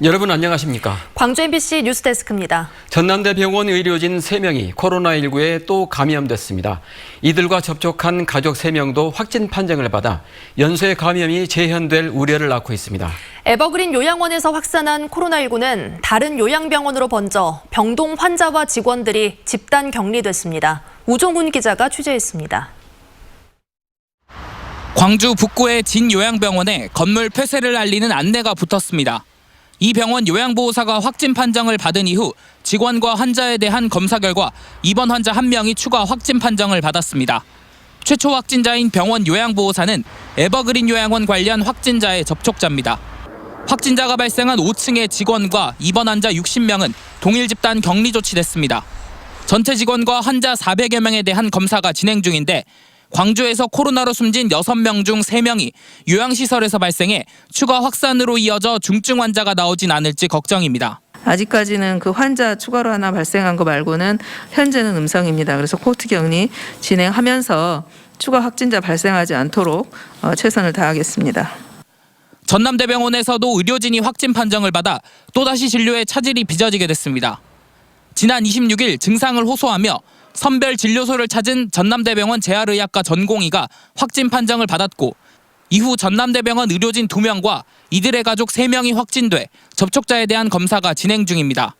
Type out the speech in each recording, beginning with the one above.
여러분 안녕하십니까? 광주 MBC 뉴스데스크입니다. 전남대병원 의료진 3명이 코로나19에 또 감염됐습니다. 이들과 접촉한 가족 3명도 확진 판정을 받아 연쇄 감염이 재현될 우려를 낳고 있습니다. 에버그린 요양원에서 확산한 코로나19는 다른 요양병원으로 번져 병동 환자와 직원들이 집단 격리됐습니다. 우종훈 기자가 취재했습니다. 광주 북구의 진요양병원에 건물 폐쇄를 알리는 안내가 붙었습니다. 이 병원 요양보호사가 확진 판정을 받은 이후 직원과 환자에 대한 검사 결과 입원 환자 1명이 추가 확진 판정을 받았습니다. 최초 확진자인 병원 요양보호사는 에버그린 요양원 관련 확진자의 접촉자입니다. 확진자가 발생한 5층의 직원과 입원 환자 60명은 동일 집단 격리 조치됐습니다. 전체 직원과 환자 400여 명에 대한 검사가 진행 중인데 광주에서 코로나로 숨진 6명 중 3명이 요양시설에서 발생해 추가 확산으로 이어져 중증 환자가 나오진 않을지 걱정입니다. 아직까지는 그 환자 추가로 하나 발생한 거 말고는 현재는 음성입니다. 그래서 코호트 격리 진행하면서 추가 확진자 발생하지 않도록 최선을 다하겠습니다. 전남대병원에서도 의료진이 확진 판정을 받아 또다시 진료에 차질이 빚어지게 됐습니다. 지난 26일 증상을 호소하며 선별진료소를 찾은 전남대병원 재활의학과 전공의가 확진 판정을 받았고 이후 전남대병원 의료진 2명과 이들의 가족 3명이 확진돼 접촉자에 대한 검사가 진행 중입니다.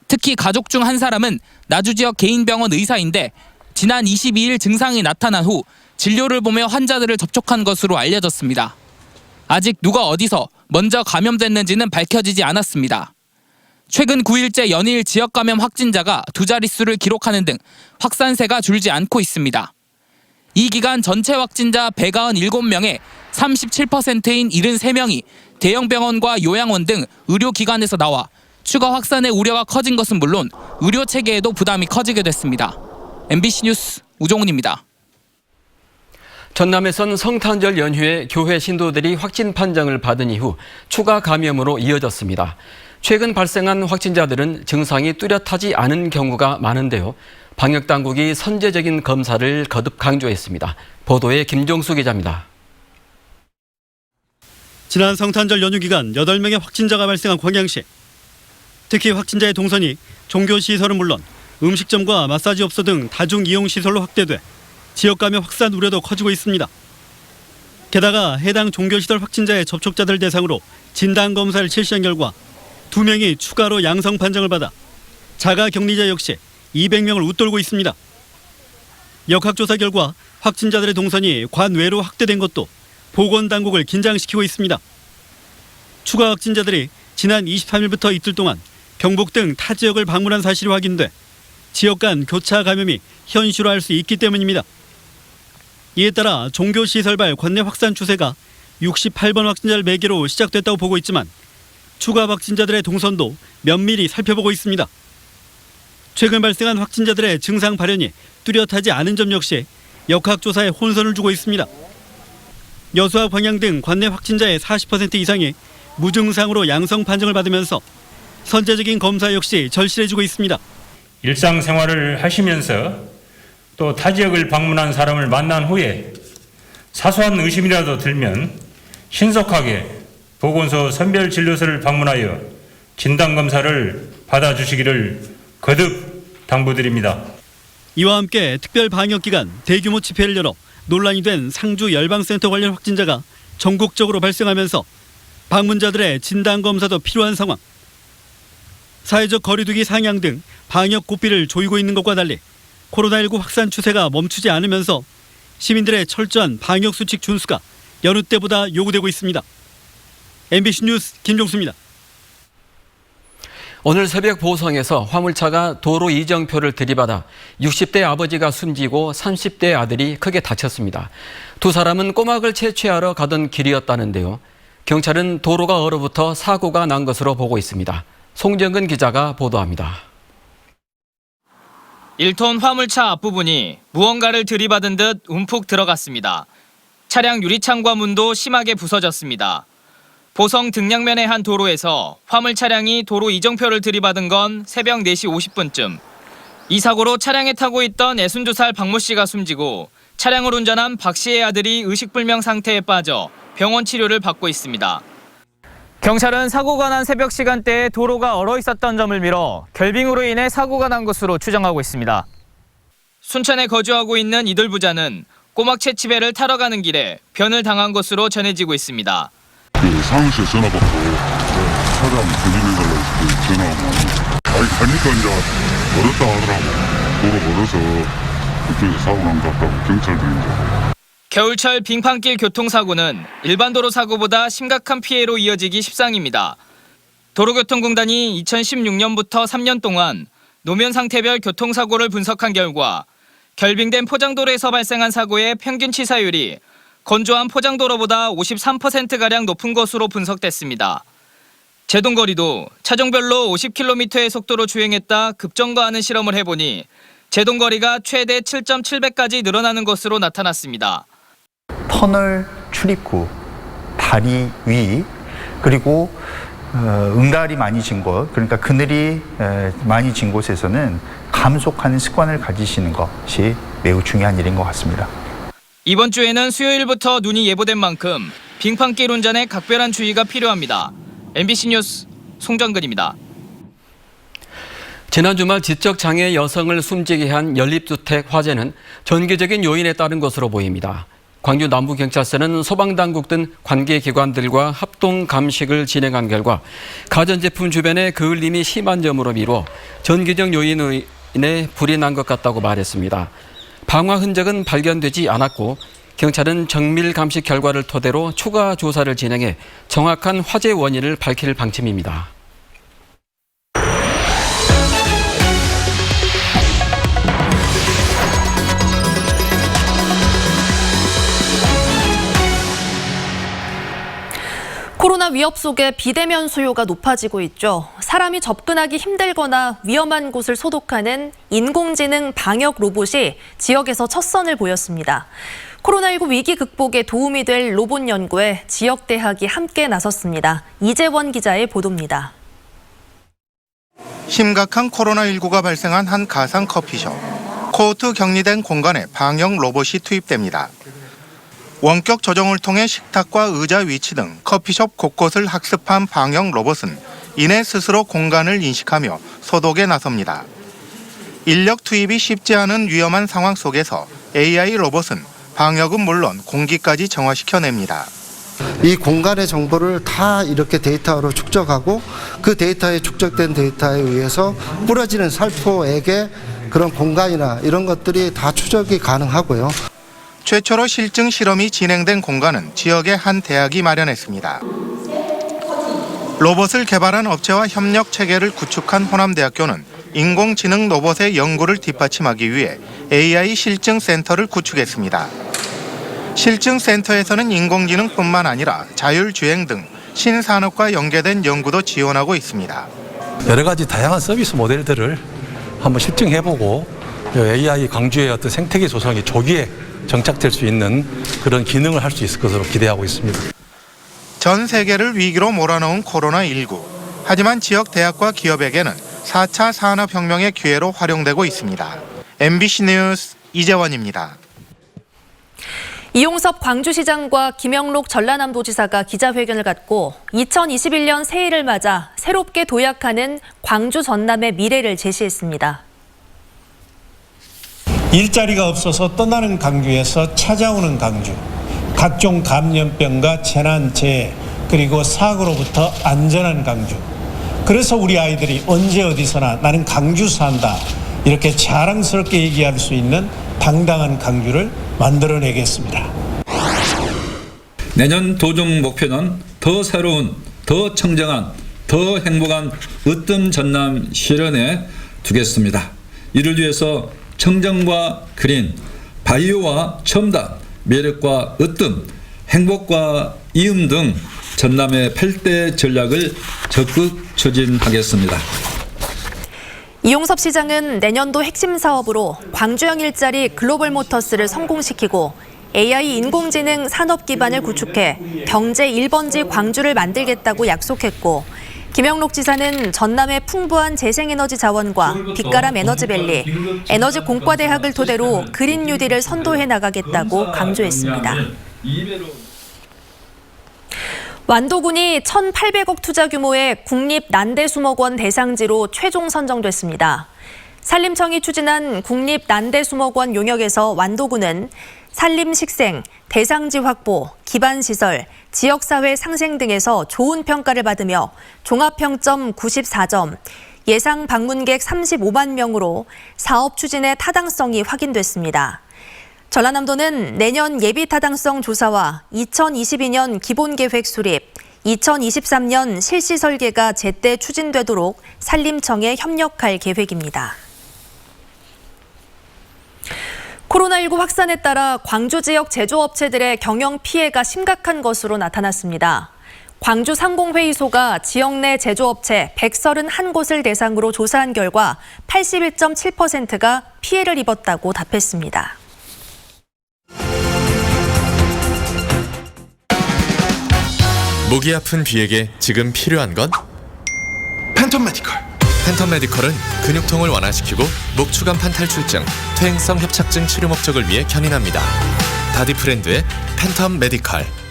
특히 가족 중 한 사람은 나주지역 개인병원 의사인데 지난 22일 증상이 나타난 후 진료를 보며 환자들을 접촉한 것으로 알려졌습니다. 아직 누가 어디서 먼저 감염됐는지는 밝혀지지 않았습니다. 최근 9일째 연일 지역 감염 확진자가 2자릿수를 기록하는 등 확산세가 줄지 않고 있습니다. 이 기간 전체 확진자 197명의 37%인 73명이 대형 병원과 요양원 등 의료기관에서 나와 추가 확산의 우려가 커진 것은 물론 의료 체계에도 부담이 커지게 됐습니다. MBC 뉴스 우종훈입니다. 전남에선 성탄절 연휴에 교회 신도들이 확진 판정을 받은 이후 추가 감염으로 이어졌습니다. 최근 발생한 확진자들은 증상이 뚜렷하지 않은 경우가 많은데요. 방역당국이 선제적인 검사를 거듭 강조했습니다. 보도에 김종수 기자입니다. 지난 성탄절 연휴 기간 8명의 확진자가 발생한 광양시. 특히 확진자의 동선이 종교시설은 물론 음식점과 마사지업소 등 다중이용시설로 확대돼 지역 감염 확산 우려도 커지고 있습니다. 게다가 해당 종교시설 확진자의 접촉자들 대상으로 진단검사를 실시한 결과 2명이 추가로 양성 판정을 받아 자가격리자 역시 200명을 웃돌고 있습니다. 역학조사 결과 확진자들의 동선이 관외로 확대된 것도 보건당국을 긴장시키고 있습니다. 추가 확진자들이 지난 23일부터 이틀 동안 경북 등 타 지역을 방문한 사실이 확인돼 지역 간 교차 감염이 현실화할 수 있기 때문입니다. 이에 따라 종교시설발 관내 확산 추세가 68번 확진자를 매개로 시작됐다고 보고 있지만 추가 확진자들의 동선도 면밀히 살펴보고 있습니다. 최근 발생한 확진자들의 증상 발현이 뚜렷하지 않은 점 역시 역학조사에 혼선을 주고 있습니다. 여수와 광양 등 관내 확진자의 40% 이상이 무증상으로 양성 판정을 받으면서 선제적인 검사 역시 절실해지고 있습니다. 일상생활을 하시면서 또 타 지역을 방문한 사람을 만난 후에 사소한 의심이라도 들면 신속하게 보건소 선별진료소를 방문하여 진단검사를 받아주시기를 거듭 당부드립니다. 이와 함께 특별 방역기간 대규모 집회를 열어 논란이 된 상주 열방센터 관련 확진자가 전국적으로 발생하면서 방문자들의 진단검사도 필요한 상황. 사회적 거리두기 상향 등 방역 고삐를 조이고 있는 것과 달리 코로나19 확산 추세가 멈추지 않으면서 시민들의 철저한 방역수칙 준수가 여느 때보다 요구되고 있습니다. MBC 뉴스 김종수입니다. 오늘 새벽 보성에서 화물차가 도로 이정표를 들이받아 60대 아버지가 숨지고 30대 아들이 크게 다쳤습니다. 두 사람은 꼬막을 채취하러 가던 길이었다는데요. 경찰은 도로가 얼어붙어 사고가 난 것으로 보고 있습니다. 송정근 기자가 보도합니다. 1톤 화물차 앞부분이 무언가를 들이받은 듯 움푹 들어갔습니다. 차량 유리창과 문도 심하게 부서졌습니다. 보성 등량면의 한 도로에서 화물 차량이 도로 이정표를 들이받은 건 새벽 4시 50분쯤. 이 사고로 차량에 타고 있던 62살 박모 씨가 숨지고 차량을 운전한 박 씨의 아들이 의식불명 상태에 빠져 병원 치료를 받고 있습니다. 경찰은 사고가 난 새벽 시간대에 도로가 얼어 있었던 점을 미뤄 결빙으로 인해 사고가 난 것으로 추정하고 있습니다. 순천에 거주하고 있는 이들 부자는 꼬막 채취배를 타러 가는 길에 변을 당한 것으로 전해지고 있습니다. 사무실 전화 받고 차량 견인해달라고 해서 전화하고 가니까 이제 멀었다 하더라고. 도로 멀어서 그쪽에서 사고 난 것 같다고 경찰들이 이제. 겨울철 빙판길 교통사고는 일반 도로 사고보다 심각한 피해로 이어지기 십상입니다. 도로교통공단이 2016년부터 3년 동안 노면 상태별 교통사고를 분석한 결과 결빙된 포장도로에서 발생한 사고의 평균 치사율이 건조한 포장도로보다 53%가량 높은 것으로 분석됐습니다. 제동거리도 차종별로 50km의 속도로 주행했다 급정거하는 실험을 해보니 제동거리가 최대 7.7배까지 늘어나는 것으로 나타났습니다. 터널 출입구, 다리 위, 그리고 응달이 많이 진 곳, 그러니까 그늘이 많이 진 곳에서는 감속하는 습관을 가지시는 것이 매우 중요한 일인 것 같습니다. 이번 주에는 수요일부터 눈이 예보된 만큼 빙판길 운전에 각별한 주의가 필요합니다. MBC 뉴스 송정근입니다. 지난 주말 지적장애 여성을 숨지게 한 연립주택 화재는 전기적인 요인에 따른 것으로 보입니다. 광주 남부경찰서는 소방당국 등 관계기관들과 합동 감식을 진행한 결과 가전제품 주변에 그을림이 심한 점으로 미뤄 전기적 요인으로 인해 불이 난 것 같다고 말했습니다. 방화 흔적은 발견되지 않았고 경찰은 정밀 감식 결과를 토대로 추가 조사를 진행해 정확한 화재 원인을 밝힐 방침입니다. 코로나 위협 속에 비대면 수요가 높아지고 있죠. 사람이 접근하기 힘들거나 위험한 곳을 소독하는 인공지능 방역 로봇이 지역에서 첫 선을 보였습니다. 코로나19 위기 극복에 도움이 될 로봇 연구에 지역 대학이 함께 나섰습니다. 이재원 기자의 보도입니다. 심각한 코로나19가 발생한 한 가상 커피숍. 코호트 격리된 공간에 방역 로봇이 투입됩니다. 원격 조정을 통해 식탁과 의자 위치 등 커피숍 곳곳을 학습한 방역 로봇은 이내 스스로 공간을 인식하며 소독에 나섭니다. 인력 투입이 쉽지 않은 위험한 상황 속에서 AI 로봇은 방역은 물론 공기까지 정화시켜냅니다. 이 공간의 정보를 다 이렇게 데이터로 축적하고 그 데이터에 축적된 데이터에 의해서 뿌려지는 살포액의 그런 공간이나 이런 것들이 다 추적이 가능하고요. 최초로 실증 실험이 진행된 공간은 지역의 한 대학이 마련했습니다. 로봇을 개발한 업체와 협력 체계를 구축한 호남대학교는 인공지능 로봇의 연구를 뒷받침하기 위해 AI 실증센터를 구축했습니다. 실증센터에서는 인공지능뿐만 아니라 자율주행 등 신산업과 연계된 연구도 지원하고 있습니다. 여러 가지 다양한 서비스 모델들을 한번 실증해보고 AI 광주의 어떤 생태계 조성이 조기에 정착될 수 있는 그런 기능을 할 수 있을 것으로 기대하고 있습니다. 전 세계를 위기로 몰아넣은 코로나19. 하지만 지역 대학과 기업에게는 4차 산업혁명의 기회로 활용되고 있습니다. MBC 뉴스 이재원입니다. 이용섭 광주시장과 김영록 전라남도지사가 기자회견을 갖고 2021년 새해를 맞아 새롭게 도약하는 광주 전남의 미래를 제시했습니다. 일자리가 없어서 떠나는 광주에서 찾아오는 광주, 각종 감염병과 재난, 재해, 그리고 사고로부터 안전한 광주. 그래서 우리 아이들이 언제 어디서나 나는 광주 산다 이렇게 자랑스럽게 얘기할 수 있는 당당한 광주를 만들어내겠습니다. 내년 도정 목표는 더 새로운, 더 청정한, 더 행복한 으뜸 전남 실현에 두겠습니다. 이를 위해서 청정과 그린, 바이오와 첨단, 매력과 으뜸, 행복과 이음 등 전남의 8대 전략을 적극 추진하겠습니다. 이용섭 시장은 내년도 핵심 사업으로 광주형 일자리 글로벌 모터스를 성공시키고 AI 인공지능 산업 기반을 구축해 경제 1번지 광주를 만들겠다고 약속했고 김영록 지사는 전남의 풍부한 재생에너지 자원과 빛가람 에너지밸리, 에너지 공과대학을 토대로 그린 뉴딜을 선도해 나가겠다고 강조했습니다. 완도군이 1,800억 투자 규모의 국립 난대수목원 대상지로 최종 선정됐습니다. 산림청이 추진한 국립 난대수목원 용역에서 완도군은 산림식생, 대상지 확보, 기반시설, 지역사회 상생 등에서 좋은 평가를 받으며 종합평점 94점, 예상 방문객 35만 명으로 사업 추진의 타당성이 확인됐습니다. 전라남도는 내년 예비 타당성 조사와 2022년 기본계획 수립, 2023년 실시 설계가 제때 추진되도록 산림청에 협력할 계획입니다. 코로나19 확산에 따라 광주 지역 제조업체들의 경영 피해가 심각한 것으로 나타났습니다. 광주 상공회의소가 지역 내 제조업체 131곳을 대상으로 조사한 결과 81.7%가 피해를 입었다고 답했습니다. 목이 아픈 비에게 지금 필요한 건? 팬텀 메디컬. 팬텀 메디컬은 근육통을 완화시키고 목 추간판 탈출증, 퇴행성 협착증 치료 목적을 위해 견인합니다. 바디프렌드의 팬텀 메디컬.